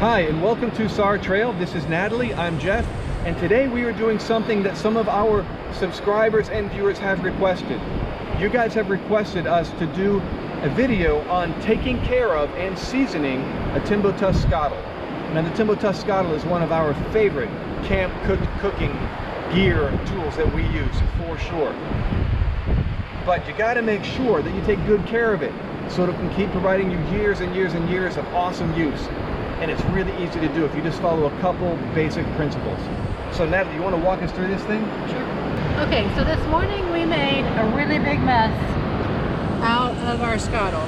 Hi, and welcome to SAR Trail. This is Natalie, I'm Jeff, and today we are doing something that some of our subscribers and viewers have requested. You guys have requested us to do a video on taking care of and seasoning a Timbo Tusk Skottle. Now, the Timbo Tusk Skottle is one of our favorite camp cooking gear tools that we use, for sure. But you gotta make sure that you take good care of it so that it can keep providing you years and years and years of awesome use. And it's really easy to do if you just follow a couple basic principles. So Natalie, you want to walk us through this thing? Sure. Okay, so this morning we made a really big mess out of our Skottle.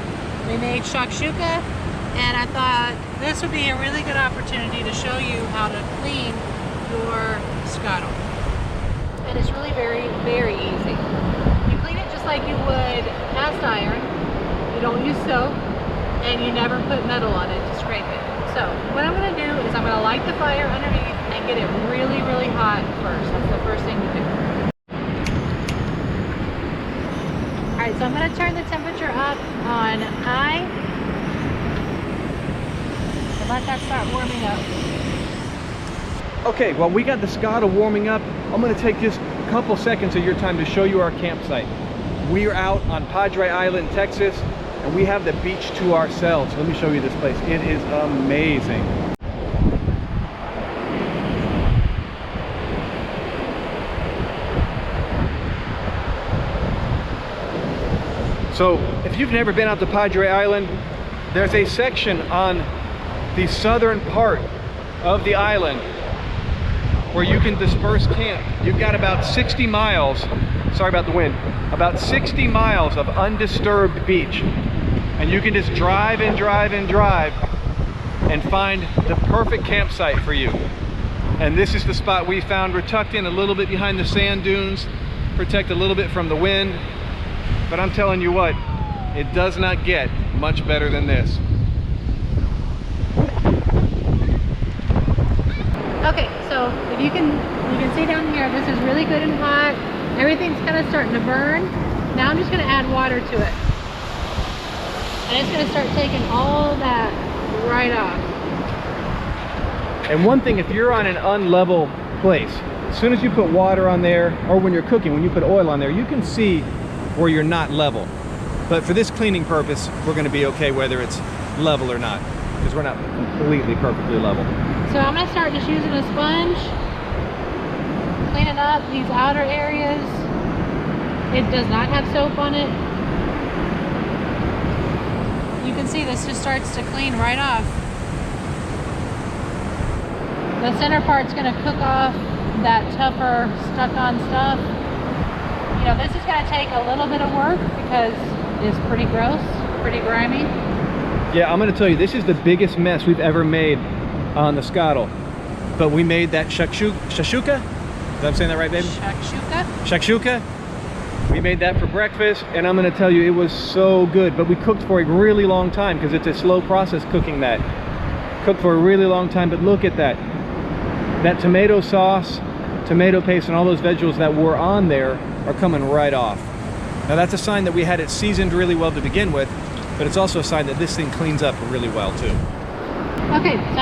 We made shakshuka, and I thought this would be a really good opportunity to show you how to clean your Skottle. And it's really very, very easy. You clean it just like you would cast iron. You don't use soap, and you never put metal on it to scrape it. So what I'm going to do is I'm going to light the fire underneath and get it really, really hot first. That's the first thing to do. Alright, so I'm going to turn the temperature up on high and let that start warming up. Okay, well, we got the Skottle warming up. I'm going to take just a couple seconds of your time to show you our campsite. We are out on Padre Island, Texas, and we have the beach to ourselves. Let me show you this place. It is amazing. So if you've never been out to Padre Island, there's a section on the southern part of the island where you can disperse camp. You've got about 60 miles, sorry about the wind, about 60 miles of undisturbed beach. And you can just drive and drive and drive and find the perfect campsite for you. And this is the spot we found. We're tucked in a little bit behind the sand dunes, protect a little bit from the wind. But I'm telling you what, it does not get much better than this. Okay, so if you can see down here, this is really good and hot. Everything's kind of starting to burn. Now I'm just going to add water to it. And it's going to start taking all that right off. And one thing, if you're on an unlevel place, as soon as you put water on there, or when you're cooking, when you put oil on there, you can see where you're not level. But for this cleaning purpose, we're going to be okay whether it's level or not, because we're not completely perfectly level. So I'm going to start just using a sponge, cleaning up these outer areas. It does not have soap on it. You can see this just starts to clean right off. The center part's going to cook off that tougher stuck-on stuff. You know, this is going to take a little bit of work because it's pretty gross, pretty grimy. Yeah, I'm going to tell you, this is the biggest mess we've ever made on the Skottle. But we made that shakshuka? Is I'm saying that right, baby? Shakshuka. Shakshuka. We made that for breakfast, and I'm going to tell you, it was so good. But we cooked for a really long time because it's a slow process cooking that. Cooked for a really long time, but look at that. That tomato sauce, tomato paste, and all those vegetables that were on there are coming right off. Now that's a sign that we had it seasoned really well to begin with, but it's also a sign that this thing cleans up really well too. Okay, so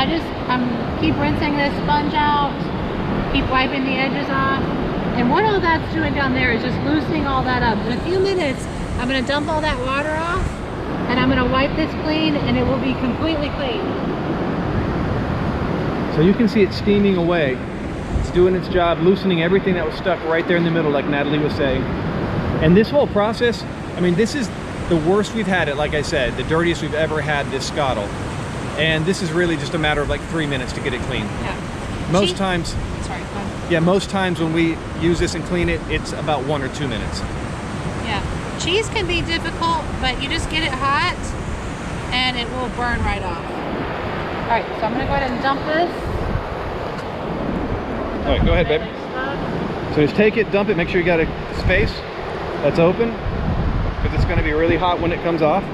I'm keep rinsing this sponge out, keep wiping the edges off. And what all that's doing down there is just loosening all that up. In a few minutes, I'm going to dump all that water off, and I'm going to wipe this clean, and it will be completely clean. So you can see it steaming away. It's doing its job, loosening everything that was stuck right there in the middle, like Natalie was saying. And this whole process, I mean, this is the worst we've had it, like I said, the dirtiest we've ever had this Skottle. And this is really just a matter of like 3 minutes to get it clean. Yeah. Most times, sorry, go ahead. Yeah, most times when we use this and clean it, it's about 1 or 2 minutes. Yeah. Cheese can be difficult, but you just get it hot and it will burn right off. All right, so I'm going to go ahead and dump this. All right, go ahead, baby. So just take it, dump it, make sure you got a space that's open, because it's going to be really hot when it comes off.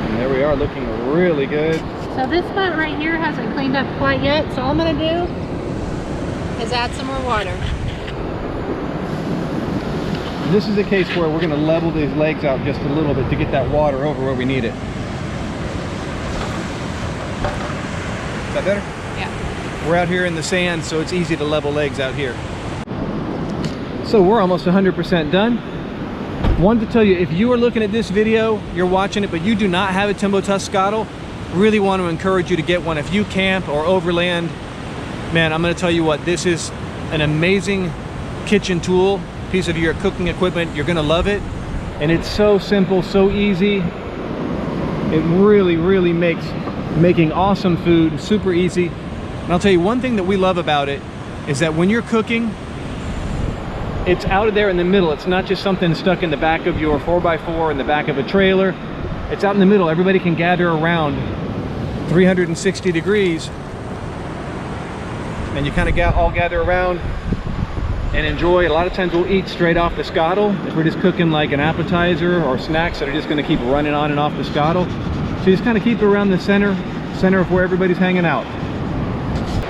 And there we are, looking really good. So this spot right here hasn't cleaned up quite yet, so all I'm going to do is add some more water. This is a case where we're going to level these legs out just a little bit to get that water over where we need it. Is that better? Yeah. We're out here in the sand, so it's easy to level legs out here. So we're almost 100% done. Wanted to tell you, if you are looking at this video, you're watching it, but you do not have a Timbo Tusk Skottle, really want to encourage you to get one. If you camp or overland, man, I'm going to tell you what, this is an amazing kitchen tool, piece of your cooking equipment. You're going to love it. And it's so simple, so easy. It really makes making awesome food super easy. And I'll tell you one thing that we love about it is that when you're cooking, it's out of there in the middle. It's not just something stuck in the back of your 4x4 in the back of a trailer. It's out in the middle. Everybody can gather around 360 degrees, and you kind of all gather around and enjoy. A lot of times we'll eat straight off the Skottle if we're just cooking like an appetizer or snacks that are just going to keep running on and off the Skottle. So you just kind of keep it around the center of where everybody's hanging out.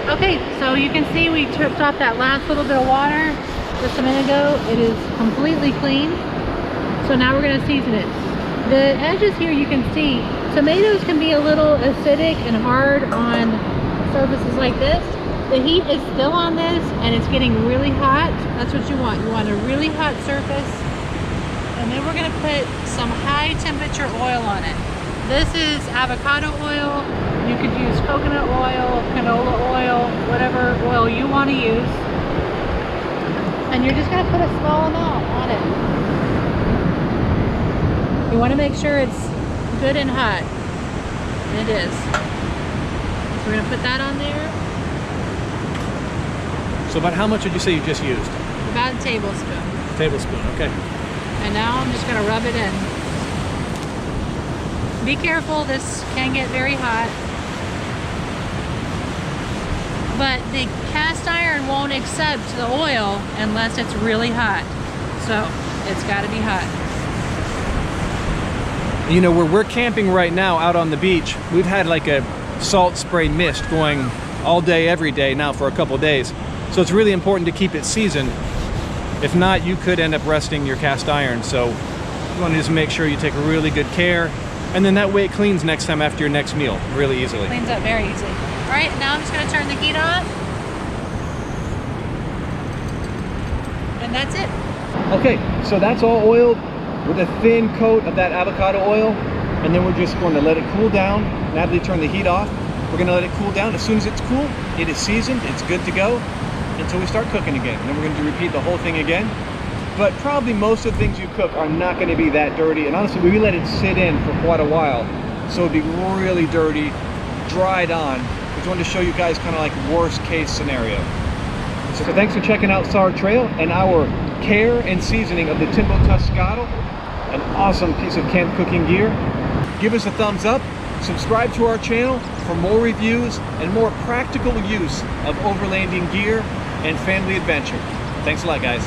Okay, so you can see we tripped off that last little bit of water just a minute ago. It is completely clean. So now we're going to season it. The edges here you can see, tomatoes can be a little acidic and hard on surfaces like this. The heat is still on this and it's getting really hot. That's what you want. You want a really hot surface. And then we're going to put some high temperature oil on it. This is avocado oil. You could use coconut oil, canola oil, whatever oil you want to use. And you're just going to put a small amount on it. You want to make sure it's good and hot. And it is. So we're going to put that on there. So about how much would you say you just used? About a tablespoon. Tablespoon, okay. And now I'm just going to rub it in. Be careful, this can get very hot. But the cast iron won't accept the oil unless it's really hot. So it's got to be hot. You know, where we're camping right now out on the beach, we've had like a salt spray mist going all day, every day now for a couple days. So it's really important to keep it seasoned. If not, you could end up rusting your cast iron. So you want to just make sure you take really good care. And then that way it cleans next time after your next meal really easily. Cleans up very easily. All right, now I'm just going to turn the heat on. And that's it. Okay, so that's all oiled with a thin coat of that avocado oil. And then we're just going to let it cool down. Natalie, turn the heat off. We're going to let it cool down. As soon as it's cool, it is seasoned. It's good to go until we start cooking again. And then we're going to repeat the whole thing again. But probably most of the things you cook are not going to be that dirty. And honestly, we let it sit in for quite a while. So it'd be really dirty, dried on. Just wanted to show you guys kind of like worst case scenario. So thanks for checking out Sour Trail and our care and seasoning of the Timbo Tusk Skottle. An awesome piece of camp cooking gear. Give us a thumbs up. Subscribe to our channel for more reviews and more practical use of overlanding gear and family adventure. Thanks a lot, guys.